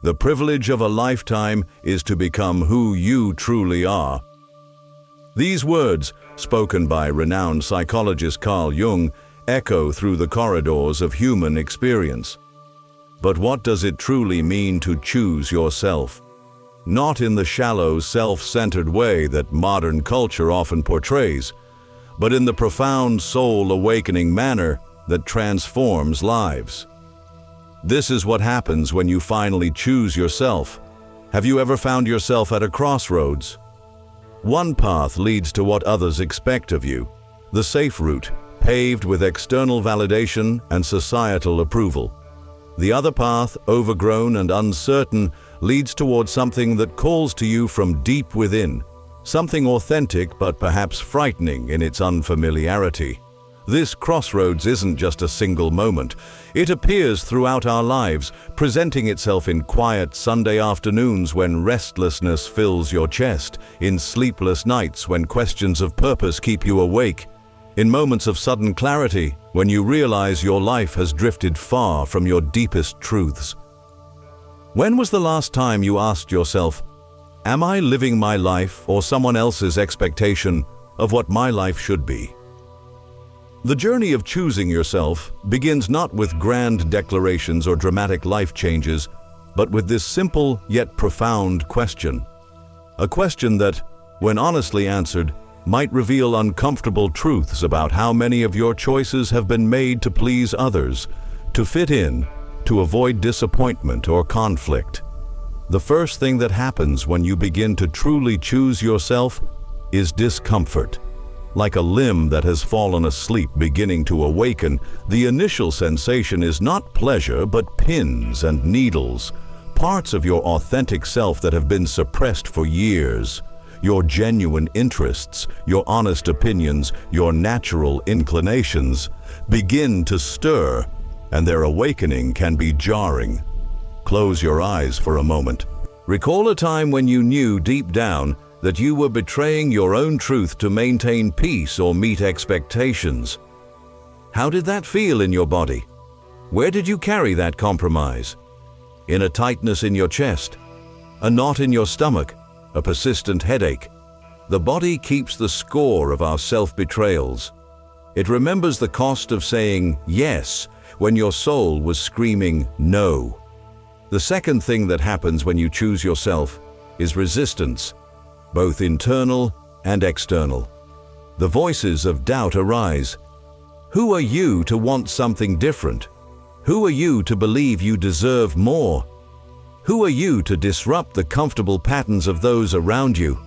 The privilege of a lifetime is to become who you truly are. These words, spoken by renowned psychologist Carl Jung, echo through the corridors of human experience. But what does it truly mean to choose yourself? Not in the shallow, self-centered way that modern culture often portrays, but in the profound soul-awakening manner that transforms lives. This is what happens when you finally choose yourself. Have you ever found yourself at a crossroads? One path leads to what others expect of you, the safe route, paved with external validation and societal approval. The other path, overgrown and uncertain, leads towards something that calls to you from deep within, something authentic but perhaps frightening in its unfamiliarity. This crossroads isn't just a single moment. It appears throughout our lives, presenting itself in quiet Sunday afternoons when restlessness fills your chest, in sleepless nights when questions of purpose keep you awake, in moments of sudden clarity when you realize your life has drifted far from your deepest truths. When was the last time you asked yourself, am I living my life or someone else's expectation of what my life should be? The journey of choosing yourself begins not with grand declarations or dramatic life changes, but with this simple yet profound question. A question that, when honestly answered, might reveal uncomfortable truths about how many of your choices have been made to please others, to fit in, to avoid disappointment or conflict. The first thing that happens when you begin to truly choose yourself is discomfort. Like a limb that has fallen asleep beginning to awaken, the initial sensation is not pleasure but pins and needles, parts of your authentic self that have been suppressed for years. Your genuine interests, your honest opinions, your natural inclinations begin to stir, and their awakening can be jarring. Close your eyes for a moment. Recall a time when you knew deep down that you were betraying your own truth to maintain peace or meet expectations. How did that feel in your body? Where did you carry that compromise? In a tightness in your chest? A knot in your stomach? A persistent headache? The body keeps the score of our self-betrayals. It remembers the cost of saying yes when your soul was screaming no. The second thing that happens when you choose yourself is resistance, both internal and external. The voices of doubt arise. Who are you to want something different? Who are you to believe you deserve more? Who are you to disrupt the comfortable patterns of those around you?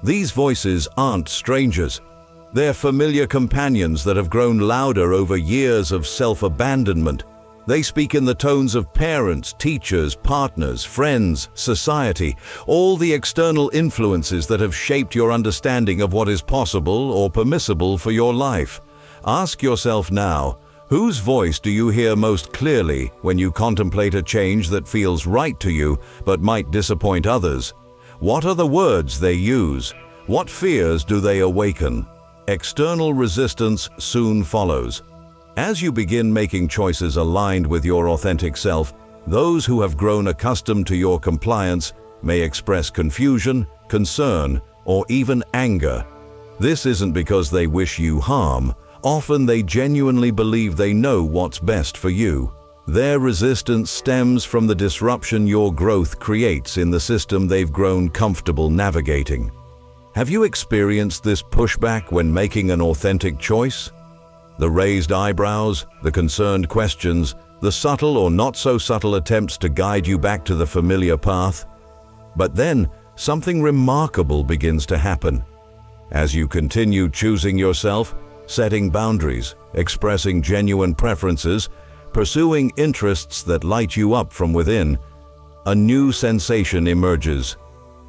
These voices aren't strangers. They're familiar companions that have grown louder over years of self-abandonment. They speak in the tones of parents, teachers, partners, friends, society, all the external influences that have shaped your understanding of what is possible or permissible for your life. Ask yourself now, whose voice do you hear most clearly when you contemplate a change that feels right to you but might disappoint others? What are the words they use? What fears do they awaken? External resistance soon follows. As you begin making choices aligned with your authentic self, those who have grown accustomed to your compliance may express confusion, concern, or even anger. This isn't because they wish you harm. Often they genuinely believe they know what's best for you. Their resistance stems from the disruption your growth creates in the system they've grown comfortable navigating. Have you experienced this pushback when making an authentic choice? The raised eyebrows, the concerned questions, the subtle or not so subtle attempts to guide you back to the familiar path. But then, something remarkable begins to happen. As you continue choosing yourself, setting boundaries, expressing genuine preferences, pursuing interests that light you up from within, a new sensation emerges: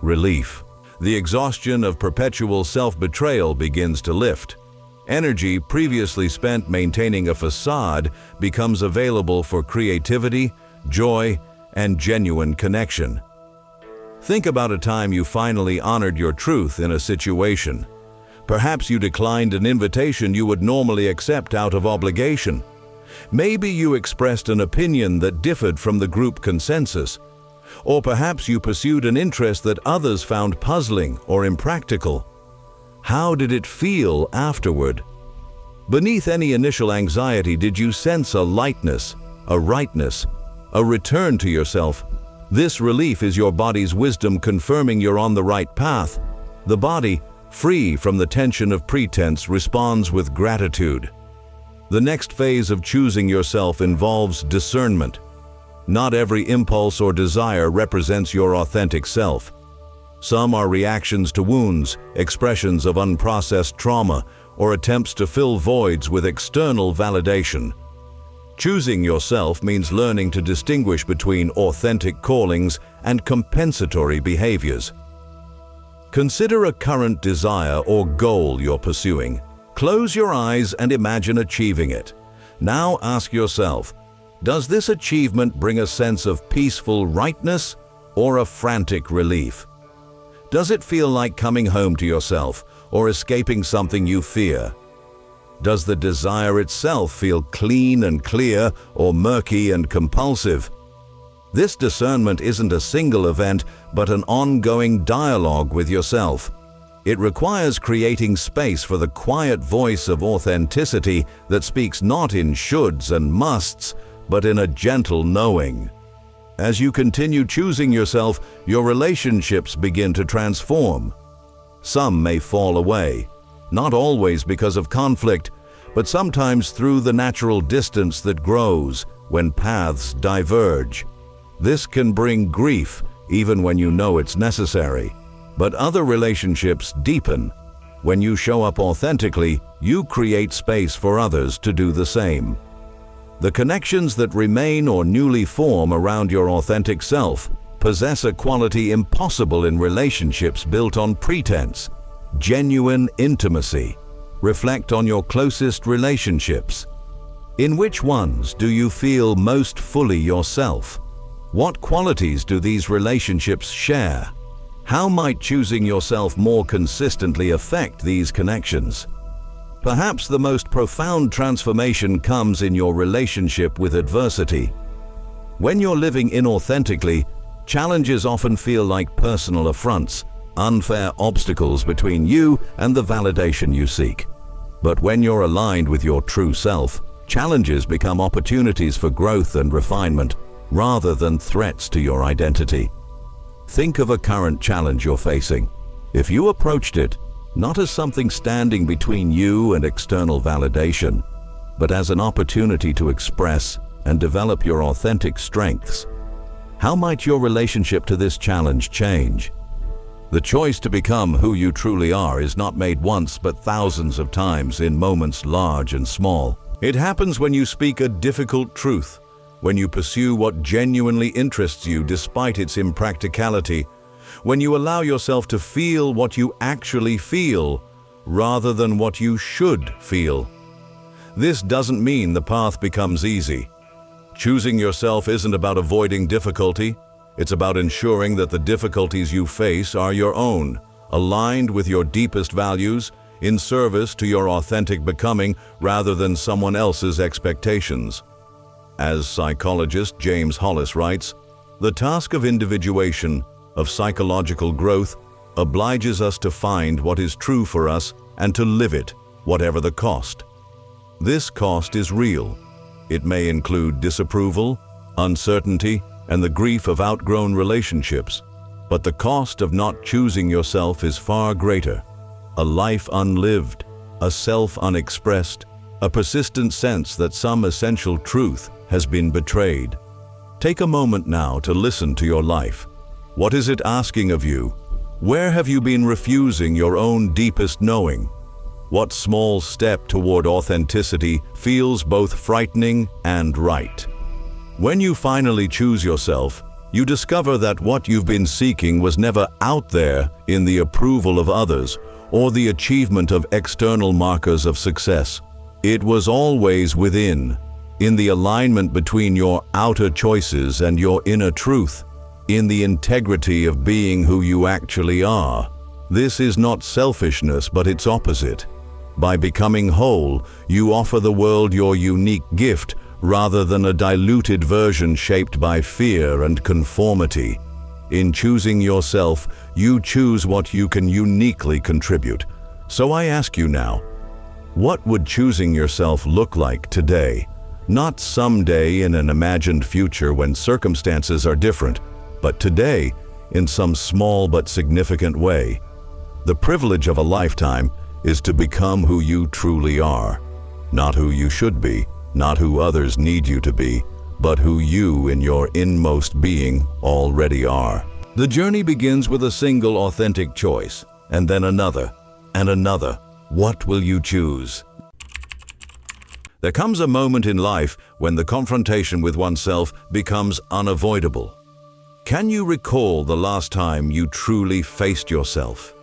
relief. The exhaustion of perpetual self-betrayal begins to lift. Energy previously spent maintaining a facade becomes available for creativity, joy, and genuine connection. Think about a time you finally honored your truth in a situation. Perhaps you declined an invitation you would normally accept out of obligation. Maybe you expressed an opinion that differed from the group consensus. Or perhaps you pursued an interest that others found puzzling or impractical. How did it feel afterward? Beneath any initial anxiety, did you sense a lightness, a rightness, a return to yourself? This relief is your body's wisdom confirming you're on the right path. The body, free from the tension of pretense, responds with gratitude. The next phase of choosing yourself involves discernment. Not every impulse or desire represents your authentic self. Some are reactions to wounds, expressions of unprocessed trauma, or attempts to fill voids with external validation. Choosing yourself means learning to distinguish between authentic callings and compensatory behaviors. Consider a current desire or goal you're pursuing. Close your eyes and imagine achieving it. Now ask yourself, does this achievement bring a sense of peaceful rightness or a frantic relief? Does it feel like coming home to yourself or escaping something you fear? Does the desire itself feel clean and clear or murky and compulsive? This discernment isn't a single event, but an ongoing dialogue with yourself. It requires creating space for the quiet voice of authenticity that speaks not in shoulds and musts, but in a gentle knowing. As you continue choosing yourself, your relationships begin to transform. Some may fall away, not always because of conflict, but sometimes through the natural distance that grows when paths diverge. This can bring grief, even when you know it's necessary. But other relationships deepen. When you show up authentically, you create space for others to do the same. The connections that remain or newly form around your authentic self possess a quality impossible in relationships built on pretense: genuine intimacy. Reflect on your closest relationships. In which ones do you feel most fully yourself? What qualities do these relationships share? How might choosing yourself more consistently affect these connections? Perhaps the most profound transformation comes in your relationship with adversity. When you're living inauthentically, challenges often feel like personal affronts, unfair obstacles between you and the validation you seek. But when you're aligned with your true self, challenges become opportunities for growth and refinement, rather than threats to your identity. Think of a current challenge you're facing. If you approached it not as something standing between you and external validation, but as an opportunity to express and develop your authentic strengths, how might your relationship to this challenge change? The choice to become who you truly are is not made once but thousands of times in moments large and small. It happens when you speak a difficult truth, when you pursue what genuinely interests you despite its impracticality, when you allow yourself to feel what you actually feel rather than what you should feel. This doesn't mean the path becomes easy. Choosing yourself isn't about avoiding difficulty. It's about ensuring that the difficulties you face are your own, aligned with your deepest values, in service to your authentic becoming rather than someone else's expectations. As psychologist James Hollis writes, the task of individuation, of psychological growth, obliges us to find what is true for us and to live it, whatever the cost. This cost is real. It may include disapproval, uncertainty, and the grief of outgrown relationships. But the cost of not choosing yourself is far greater. A life unlived, a self unexpressed, a persistent sense that some essential truth has been betrayed. Take a moment now to listen to your life. What is it asking of you? Where have you been refusing your own deepest knowing? What small step toward authenticity feels both frightening and right? When you finally choose yourself, you discover that what you've been seeking was never out there in the approval of others or the achievement of external markers of success. It was always within, in the alignment between your outer choices and your inner truth, in the integrity of being who you actually are. This is not selfishness, but its opposite. By becoming whole, you offer the world your unique gift rather than a diluted version shaped by fear and conformity. In choosing yourself, you choose what you can uniquely contribute. So I ask you now, what would choosing yourself look like today? Not someday in an imagined future when circumstances are different, but today in some small but significant way. The privilege of a lifetime is to become who you truly are. Not who you should be, not who others need you to be, but who you in your inmost being already are. The journey begins with a single authentic choice, and then another, and another. What will you choose? There comes a moment in life when the confrontation with oneself becomes unavoidable. Can you recall the last time you truly faced yourself?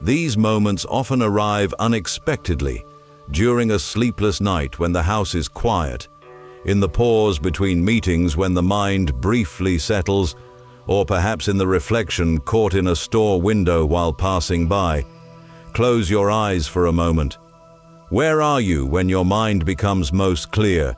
These moments often arrive unexpectedly, during a sleepless night when the house is quiet, in the pause between meetings when the mind briefly settles, or perhaps in the reflection caught in a store window while passing by. Close your eyes for a moment. Where are you when your mind becomes most clear?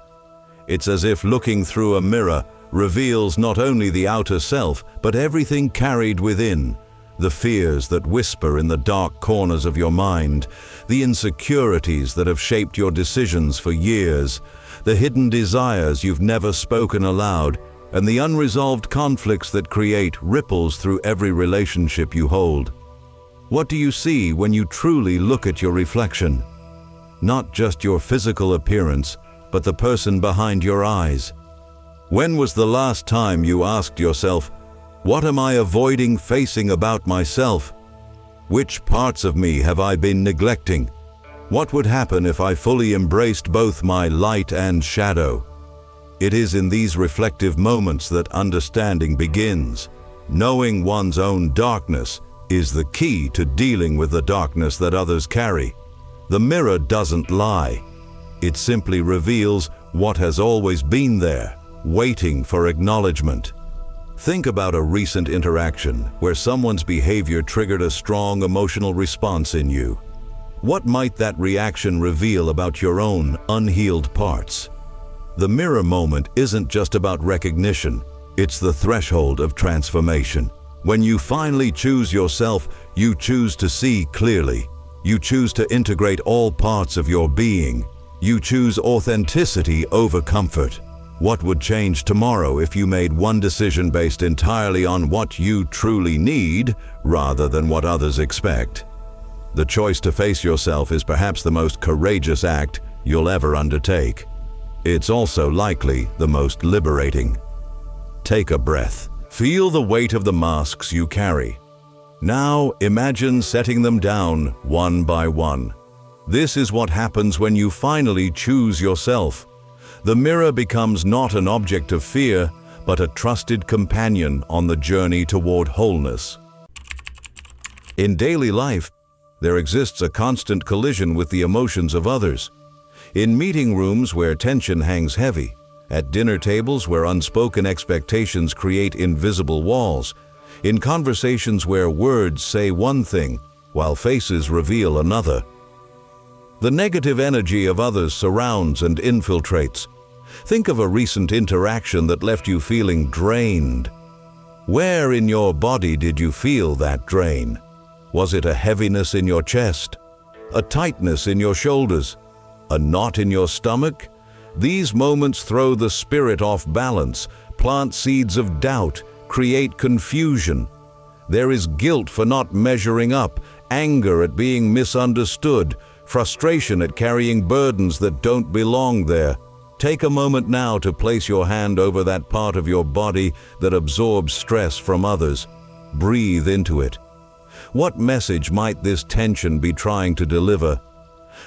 It's as if looking through a mirror reveals not only the outer self, but everything carried within. The fears that whisper in the dark corners of your mind, the insecurities that have shaped your decisions for years, the hidden desires you've never spoken aloud, and the unresolved conflicts that create ripples through every relationship you hold. What do you see when you truly look at your reflection? Not just your physical appearance, but the person behind your eyes. When was the last time you asked yourself, what am I avoiding facing about myself? Which parts of me have I been neglecting? What would happen if I fully embraced both my light and shadow? It is in these reflective moments that understanding begins. Knowing one's own darkness is the key to dealing with the darkness that others carry. The mirror doesn't lie. It simply reveals what has always been there, waiting for acknowledgement. Think about a recent interaction where someone's behavior triggered a strong emotional response in you. What might that reaction reveal about your own unhealed parts? The mirror moment isn't just about recognition, it's the threshold of transformation. When you finally choose yourself, you choose to see clearly. You choose to integrate all parts of your being. You choose authenticity over comfort. What would change tomorrow if you made one decision based entirely on what you truly need rather than what others expect? The choice to face yourself is perhaps the most courageous act you'll ever undertake. It's also likely the most liberating. Take a breath. Feel the weight of the masks you carry. Now imagine setting them down one by one. This is what happens when you finally choose yourself. The mirror becomes not an object of fear, but a trusted companion on the journey toward wholeness. In daily life, there exists a constant collision with the emotions of others. In meeting rooms where tension hangs heavy, at dinner tables where unspoken expectations create invisible walls, in conversations where words say one thing while faces reveal another. The negative energy of others surrounds and infiltrates. Think of a recent interaction that left you feeling drained. Where in your body did you feel that drain? Was it a heaviness in your chest? A tightness in your shoulders? A knot in your stomach? These moments throw the spirit off balance, plant seeds of doubt, create confusion. There is guilt for not measuring up, anger at being misunderstood, frustration at carrying burdens that don't belong there. Take a moment now to place your hand over that part of your body that absorbs stress from others. Breathe into it. What message might this tension be trying to deliver?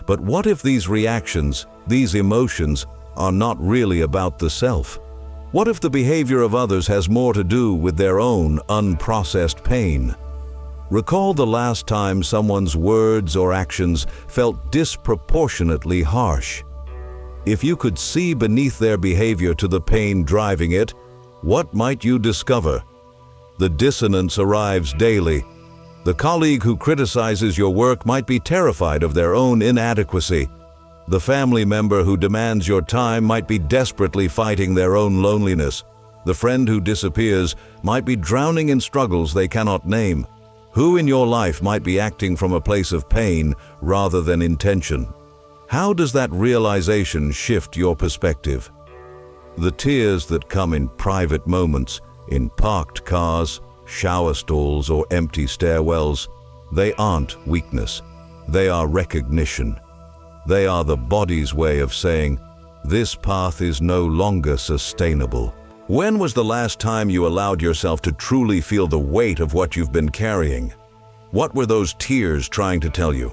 But what if these reactions, these emotions, are not really about the self? What if the behavior of others has more to do with their own unprocessed pain? Recall the last time someone's words or actions felt disproportionately harsh. If you could see beneath their behavior to the pain driving it, what might you discover? The dissonance arrives daily. The colleague who criticizes your work might be terrified of their own inadequacy. The family member who demands your time might be desperately fighting their own loneliness. The friend who disappears might be drowning in struggles they cannot name. Who in your life might be acting from a place of pain rather than intention? How does that realization shift your perspective? The tears that come in private moments, in parked cars, shower stalls, or empty stairwells, they aren't weakness. They are recognition. They are the body's way of saying, this path is no longer sustainable. When was the last time you allowed yourself to truly feel the weight of what you've been carrying? What were those tears trying to tell you?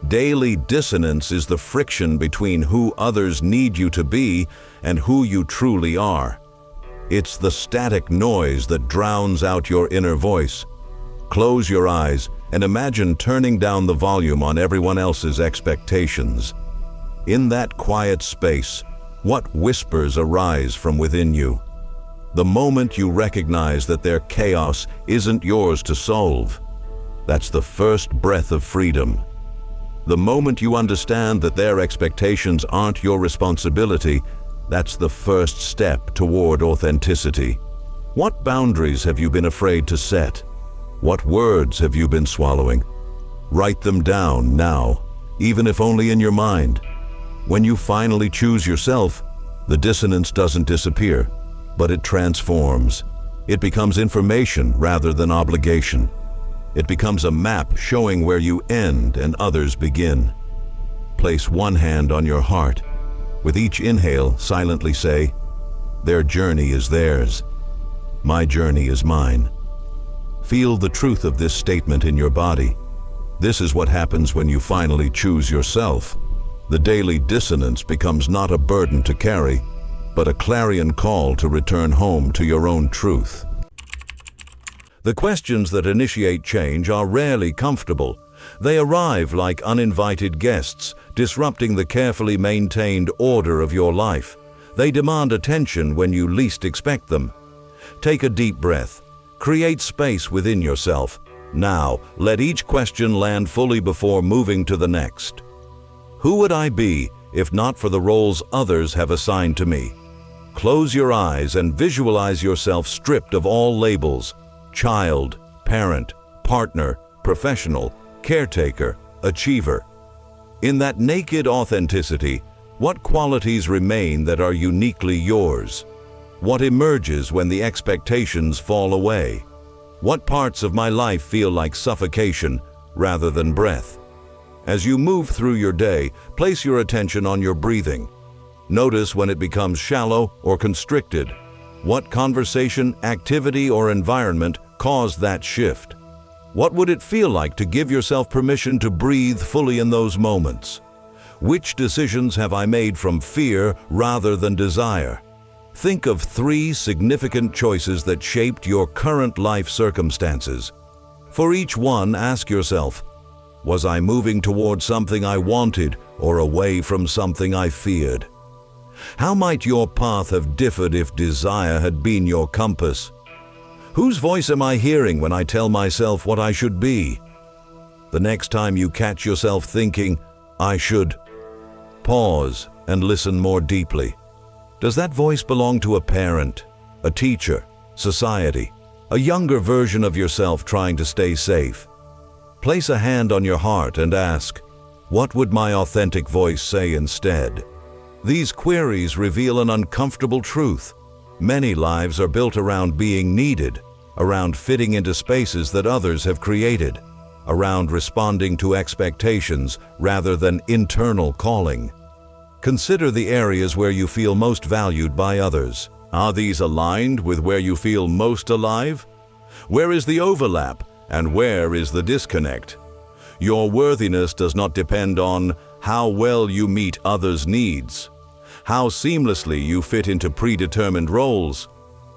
Daily dissonance is the friction between who others need you to be and who you truly are. It's the static noise that drowns out your inner voice. Close your eyes and imagine turning down the volume on everyone else's expectations. In that quiet space, what whispers arise from within you? The moment you recognize that their chaos isn't yours to solve, that's the first breath of freedom. The moment you understand that their expectations aren't your responsibility, that's the first step toward authenticity. What boundaries have you been afraid to set? What words have you been swallowing? Write them down now, even if only in your mind. When you finally choose yourself, the dissonance doesn't disappear, but it transforms. It becomes information rather than obligation. It becomes a map showing where you end and others begin. Place one hand on your heart. With each inhale, silently say, their journey is theirs. My journey is mine. Feel the truth of this statement in your body. This is what happens when you finally choose yourself. The daily dissonance becomes not a burden to carry, but a clarion call to return home to your own truth. The questions that initiate change are rarely comfortable. They arrive like uninvited guests, disrupting the carefully maintained order of your life. They demand attention when you least expect them. Take a deep breath. Create space within yourself. Now, let each question land fully before moving to the next. Who would I be if not for the roles others have assigned to me? Close your eyes and visualize yourself stripped of all labels: child, parent, partner, professional, caretaker, achiever. In that naked authenticity, what qualities remain that are uniquely yours? What emerges when the expectations fall away? What parts of my life feel like suffocation rather than breath? As you move through your day, place your attention on your breathing. Notice when it becomes shallow or constricted. What conversation, activity, or environment caused that shift? What would it feel like to give yourself permission to breathe fully in those moments? Which decisions have I made from fear rather than desire? Think of 3 significant choices that shaped your current life circumstances. For each one, ask yourself, was I moving toward something I wanted or away from something I feared? How might your path have differed if desire had been your compass? Whose voice am I hearing when I tell myself what I should be? The next time you catch yourself thinking, I should, pause and listen more deeply. Does that voice belong to a parent, a teacher, society, a younger version of yourself trying to stay safe? Place a hand on your heart and ask, what would my authentic voice say instead? These queries reveal an uncomfortable truth. Many lives are built around being needed, around fitting into spaces that others have created, around responding to expectations rather than internal calling. Consider the areas where you feel most valued by others. Are these aligned with where you feel most alive? Where is the overlap and where is the disconnect? Your worthiness does not depend on how well you meet others' needs, how seamlessly you fit into predetermined roles,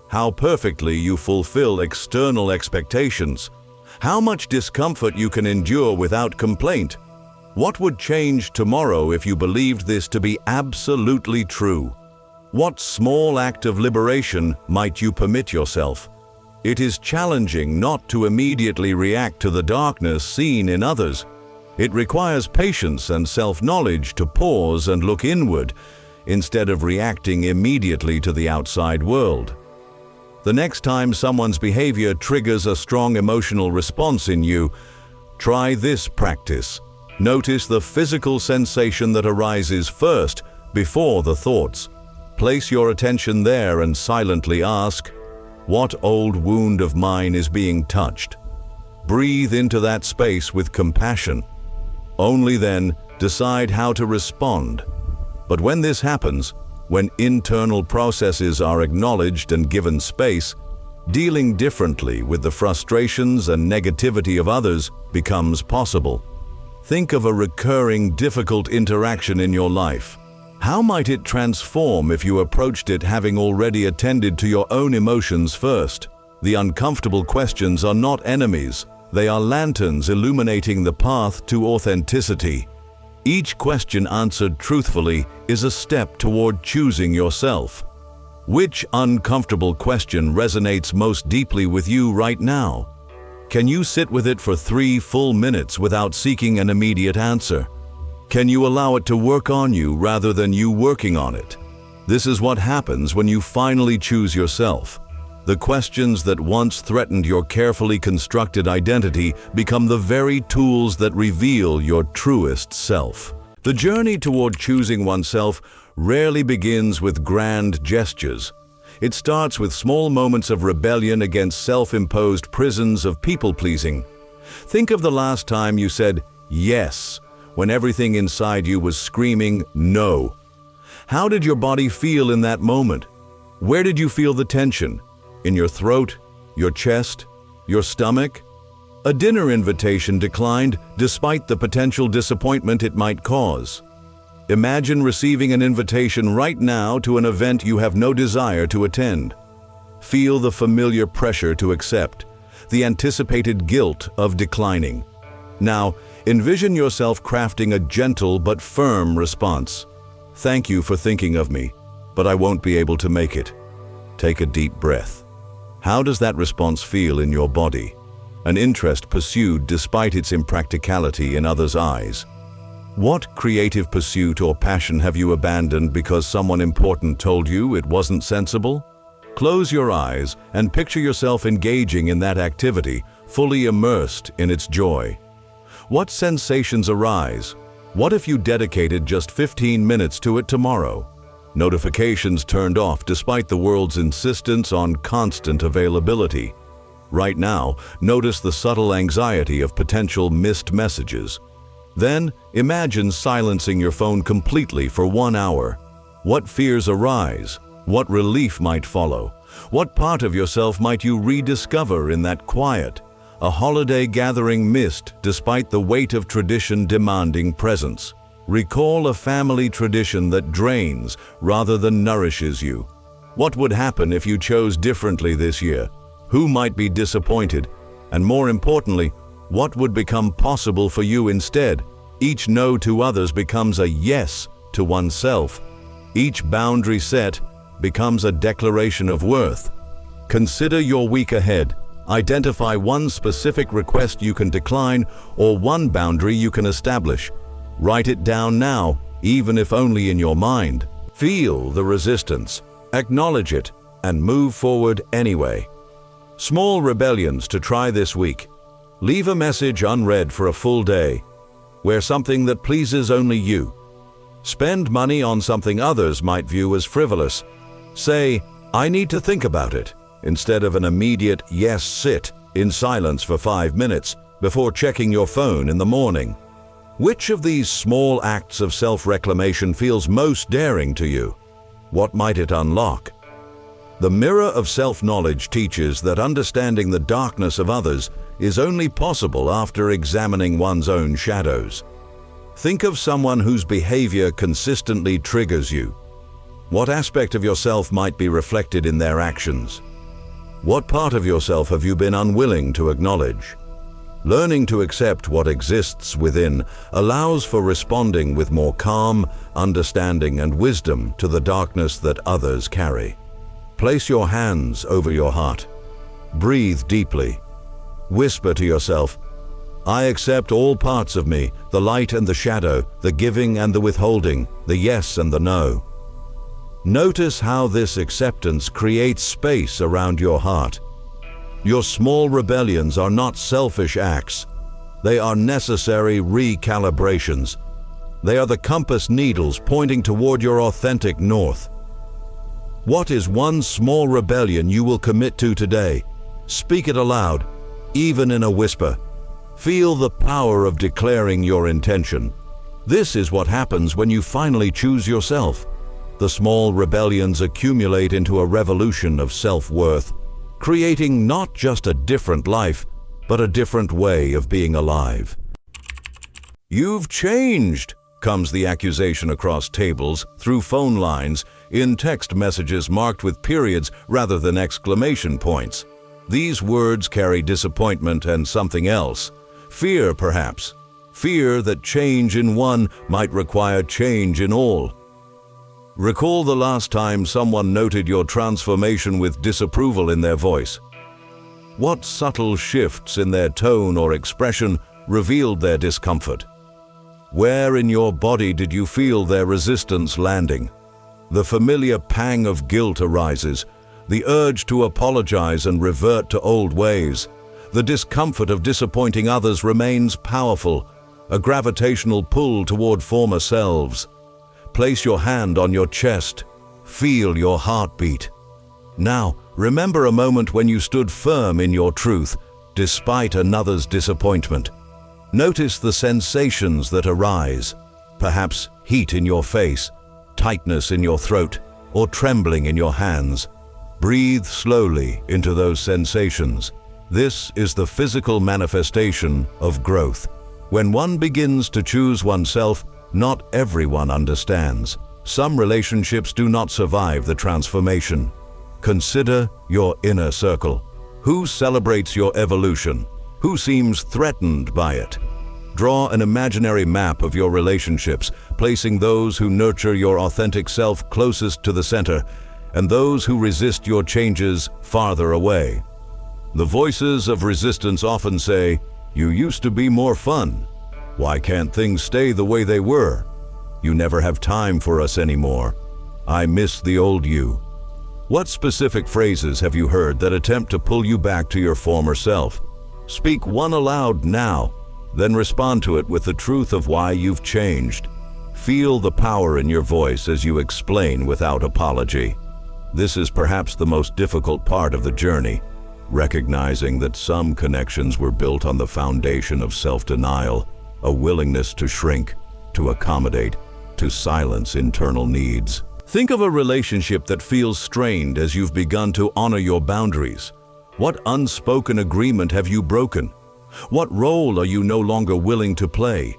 how perfectly you fulfill external expectations, how much discomfort you can endure without complaint. What would change tomorrow if you believed this to be absolutely true? What small act of liberation might you permit yourself? It is challenging not to immediately react to the darkness seen in others. It requires patience and self-knowledge to pause and look inward, instead of reacting immediately to the outside world. The next time someone's behavior triggers a strong emotional response in you, try this practice. Notice the physical sensation that arises first, before the thoughts. Place your attention there and silently ask, what old wound of mine is being touched? Breathe into that space with compassion. Only then, decide how to respond. But when this happens, when internal processes are acknowledged and given space, dealing differently with the frustrations and negativity of others becomes possible. Think of a recurring difficult interaction in your life. How might it transform if you approached it having already attended to your own emotions first? The uncomfortable questions are not enemies. They are lanterns illuminating the path to authenticity. Each question answered truthfully is a step toward choosing yourself. Which uncomfortable question resonates most deeply with you right now? Can you sit with it for 3 full minutes without seeking an immediate answer? Can you allow it to work on you rather than you working on it? This is what happens when you finally choose yourself. The questions that once threatened your carefully constructed identity become the very tools that reveal your truest self. The journey toward choosing oneself rarely begins with grand gestures. It starts with small moments of rebellion against self-imposed prisons of people-pleasing. Think of the last time you said yes when everything inside you was screaming no. How did your body feel in that moment? Where did you feel the tension? In your throat, your chest, your stomach? A dinner invitation declined despite the potential disappointment it might cause. Imagine receiving an invitation right now to an event you have no desire to attend. Feel the familiar pressure to accept, the anticipated guilt of declining. Now, envision yourself crafting a gentle but firm response. Thank you for thinking of me, but I won't be able to make it. Take a deep breath. How does that response feel in your body? An interest pursued despite its impracticality in others' eyes. What creative pursuit or passion have you abandoned because someone important told you it wasn't sensible? Close your eyes and picture yourself engaging in that activity, fully immersed in its joy. What sensations arise? What if you dedicated just 15 minutes to it tomorrow? Notifications turned off despite the world's insistence on constant availability. Right now, notice the subtle anxiety of potential missed messages. Then, imagine silencing your phone completely for 1 hour. What fears arise? What relief might follow? What part of yourself might you rediscover in that quiet, a holiday gathering missed despite the weight of tradition demanding presence? Recall a family tradition that drains rather than nourishes you. What would happen if you chose differently this year? Who might be disappointed? And more importantly, what would become possible for you instead? Each no to others becomes a yes to oneself. Each boundary set becomes a declaration of worth. Consider your week ahead. Identify one specific request you can decline or one boundary you can establish. Write it down now, even if only in your mind. Feel the resistance, acknowledge it, and move forward anyway. Small rebellions to try this week. Leave a message unread for a full day. Wear something that pleases only you. Spend money on something others might view as frivolous. Say, I need to think about it, instead of an immediate yes, sit in silence for 5 minutes before checking your phone in the morning. Which of these small acts of self-reclamation feels most daring to you? What might it unlock? The mirror of self-knowledge teaches that understanding the darkness of others is only possible after examining one's own shadows. Think of someone whose behavior consistently triggers you. What aspect of yourself might be reflected in their actions? What part of yourself have you been unwilling to acknowledge? Learning to accept what exists within allows for responding with more calm, understanding, and wisdom to the darkness that others carry. Place your hands over your heart. Breathe deeply. Whisper to yourself, I accept all parts of me, the light and the shadow, the giving and the withholding, the yes and the no. Notice how this acceptance creates space around your heart. Your small rebellions are not selfish acts. They are necessary recalibrations. They are the compass needles pointing toward your authentic north. What is one small rebellion you will commit to today? Speak it aloud, even in a whisper. Feel the power of declaring your intention. This is what happens when you finally choose yourself. The small rebellions accumulate into a revolution of self-worth, creating not just a different life, but a different way of being alive. "You've changed," comes the accusation across tables, through phone lines, in text messages marked with periods rather than exclamation points. These words carry disappointment and something else. Fear, perhaps. Fear that change in one might require change in all. Recall the last time someone noted your transformation with disapproval in their voice. What subtle shifts in their tone or expression revealed their discomfort? Where in your body did you feel their resistance landing? The familiar pang of guilt arises, the urge to apologize and revert to old ways. The discomfort of disappointing others remains powerful, a gravitational pull toward former selves. Place your hand on your chest. Feel your heartbeat. Now, remember a moment when you stood firm in your truth, despite another's disappointment. Notice the sensations that arise, perhaps heat in your face, tightness in your throat, or trembling in your hands. Breathe slowly into those sensations. This is the physical manifestation of growth. When one begins to choose oneself, not everyone understands. Some relationships do not survive the transformation. Consider your inner circle. Who celebrates your evolution? Who seems threatened by it? Draw an imaginary map of your relationships, placing those who nurture your authentic self closest to the center, and those who resist your changes farther away. The voices of resistance often say, "You used to be more fun. Why can't things stay the way they were? You never have time for us anymore. I miss the old you." What specific phrases have you heard that attempt to pull you back to your former self? Speak one aloud now, then respond to it with the truth of why you've changed. Feel the power in your voice as you explain without apology. This is perhaps the most difficult part of the journey, recognizing that some connections were built on the foundation of self-denial, a willingness to shrink, to accommodate, to silence internal needs. Think of a relationship that feels strained as you've begun to honor your boundaries. What unspoken agreement have you broken? What role are you no longer willing to play?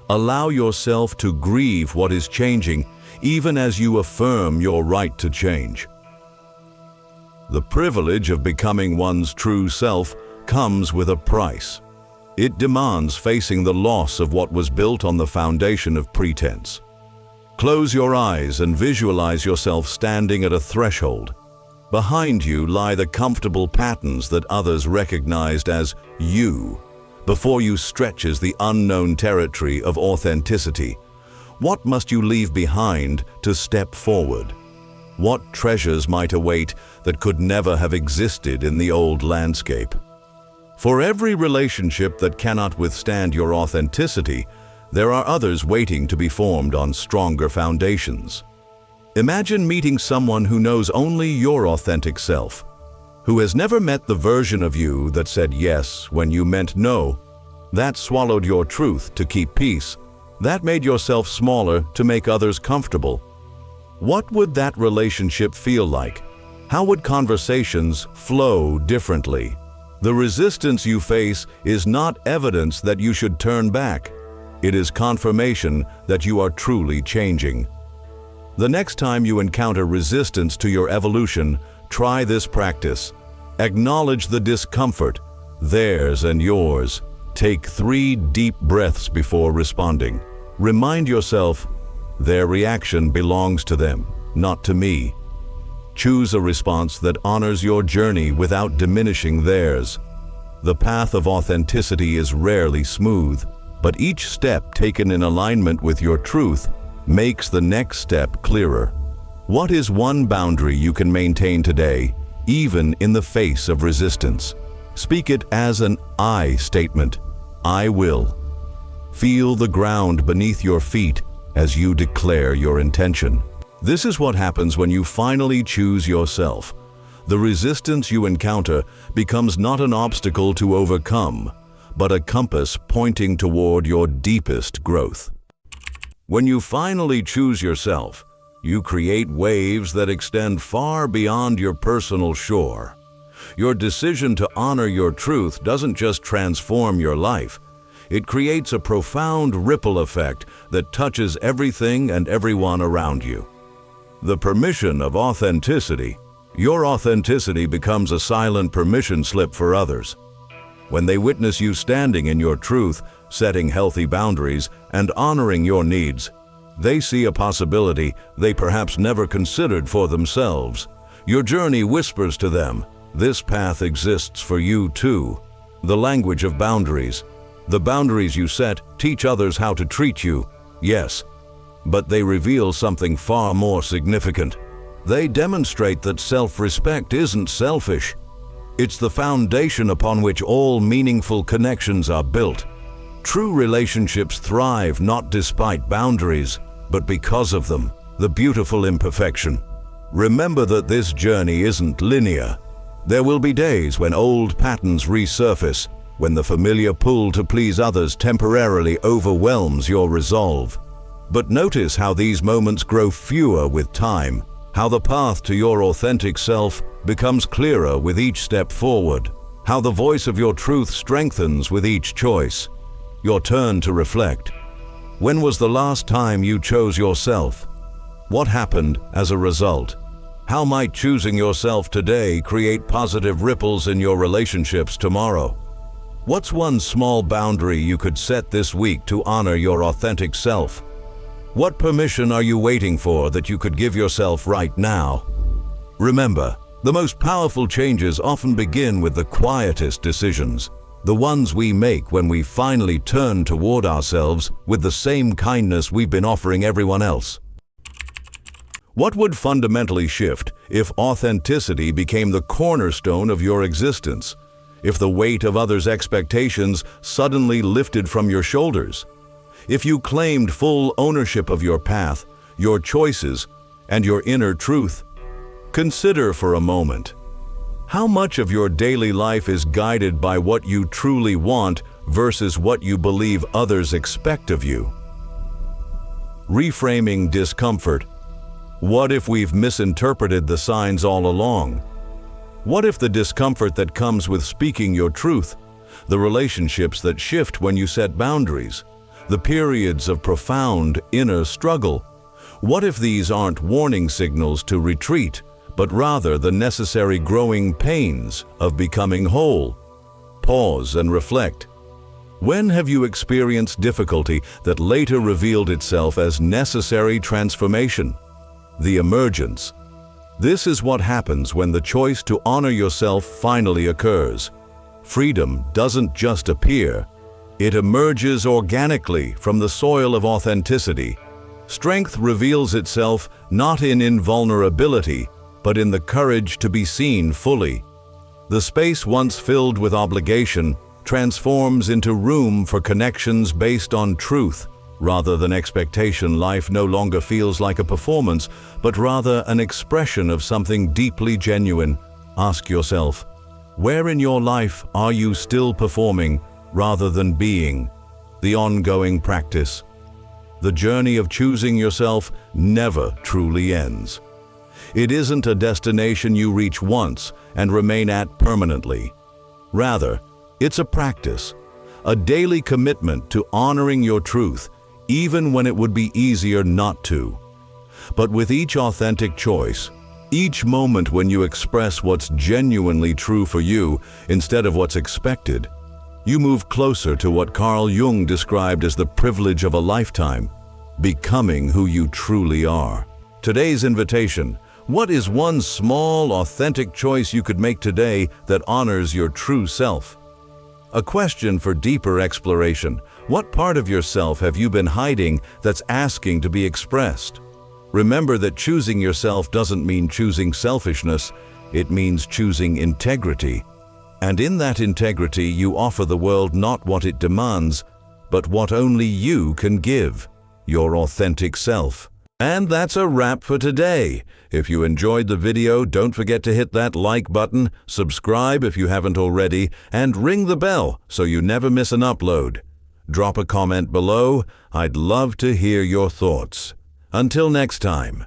Allow yourself to grieve what is changing, even as you affirm your right to change. The privilege of becoming one's true self comes with a price. It demands facing the loss of what was built on the foundation of pretense. Close your eyes and visualize yourself standing at a threshold. Behind you lie the comfortable patterns that others recognized as you. Before you stretches the unknown territory of authenticity. What must you leave behind to step forward? What treasures might await that could never have existed in the old landscape? For every relationship that cannot withstand your authenticity, there are others waiting to be formed on stronger foundations. Imagine meeting someone who knows only your authentic self, who has never met the version of you that said yes when you meant no, that swallowed your truth to keep peace, that made yourself smaller to make others comfortable. What would that relationship feel like? How would conversations flow differently? The resistance you face is not evidence that you should turn back. It is confirmation that you are truly changing. The next time you encounter resistance to your evolution, try this practice. Acknowledge the discomfort, theirs and yours. Take 3 deep breaths before responding. Remind yourself, their reaction belongs to them, not to me. Choose a response that honors your journey without diminishing theirs. The path of authenticity is rarely smooth, but each step taken in alignment with your truth makes the next step clearer. What is one boundary you can maintain today, even in the face of resistance? Speak it as an I statement. I will. Feel the ground beneath your feet as you declare your intention. This is what happens when you finally choose yourself. The resistance you encounter becomes not an obstacle to overcome, but a compass pointing toward your deepest growth. When you finally choose yourself, you create waves that extend far beyond your personal shore. Your decision to honor your truth doesn't just transform your life. It creates a profound ripple effect that touches everything and everyone around you. The permission of authenticity. Your authenticity becomes a silent permission slip for others. When they witness you standing in your truth, setting healthy boundaries, and honoring your needs, they see a possibility they perhaps never considered for themselves. Your journey whispers to them, this path exists for you too. The language of boundaries. The boundaries you set teach others how to treat you, yes, but they reveal something far more significant. They demonstrate that self-respect isn't selfish. It's the foundation upon which all meaningful connections are built. True relationships thrive not despite boundaries, but because of them, the beautiful imperfection. Remember that this journey isn't linear. There will be days when old patterns resurface, when the familiar pull to please others temporarily overwhelms your resolve. But notice how these moments grow fewer with time, how the path to your authentic self becomes clearer with each step forward, how the voice of your truth strengthens with each choice. Your turn to reflect. When was the last time you chose yourself? What happened as a result? How might choosing yourself today create positive ripples in your relationships tomorrow? What's one small boundary you could set this week to honor your authentic self? What permission are you waiting for that you could give yourself right now? Remember, the most powerful changes often begin with the quietest decisions, the ones we make when we finally turn toward ourselves with the same kindness we've been offering everyone else. What would fundamentally shift if authenticity became the cornerstone of your existence? If the weight of others' expectations suddenly lifted from your shoulders? If you claimed full ownership of your path, your choices, and your inner truth? Consider for a moment. How much of your daily life is guided by what you truly want versus what you believe others expect of you? Reframing discomfort. What if we've misinterpreted the signs all along? What if the discomfort that comes with speaking your truth, the relationships that shift when you set boundaries, the periods of profound inner struggle, what if these aren't warning signals to retreat, but rather the necessary growing pains of becoming whole? Pause and reflect. When have you experienced difficulty that later revealed itself as necessary transformation? The emergence. This is what happens when the choice to honor yourself finally occurs. Freedom doesn't just appear. It emerges organically from the soil of authenticity. Strength reveals itself not in invulnerability, but in the courage to be seen fully. The space once filled with obligation transforms into room for connections based on truth. Rather than expectation, life no longer feels like a performance, but rather an expression of something deeply genuine. Ask yourself, where in your life are you still performing rather than being? The ongoing practice. The journey of choosing yourself never truly ends. It isn't a destination you reach once and remain at permanently. Rather, it's a practice, a daily commitment to honoring your truth, even when it would be easier not to. But with each authentic choice, each moment when you express what's genuinely true for you instead of what's expected, you move closer to what Carl Jung described as the privilege of a lifetime, becoming who you truly are. Today's invitation: what is one small, authentic choice you could make today that honors your true self? A question for deeper exploration: what part of yourself have you been hiding that's asking to be expressed? Remember that choosing yourself doesn't mean choosing selfishness, it means choosing integrity. And in that integrity, you offer the world not what it demands, but what only you can give, your authentic self. And that's a wrap for today. If you enjoyed the video, don't forget to hit that like button, subscribe if you haven't already, and ring the bell so you never miss an upload. Drop a comment below. I'd love to hear your thoughts. Until next time.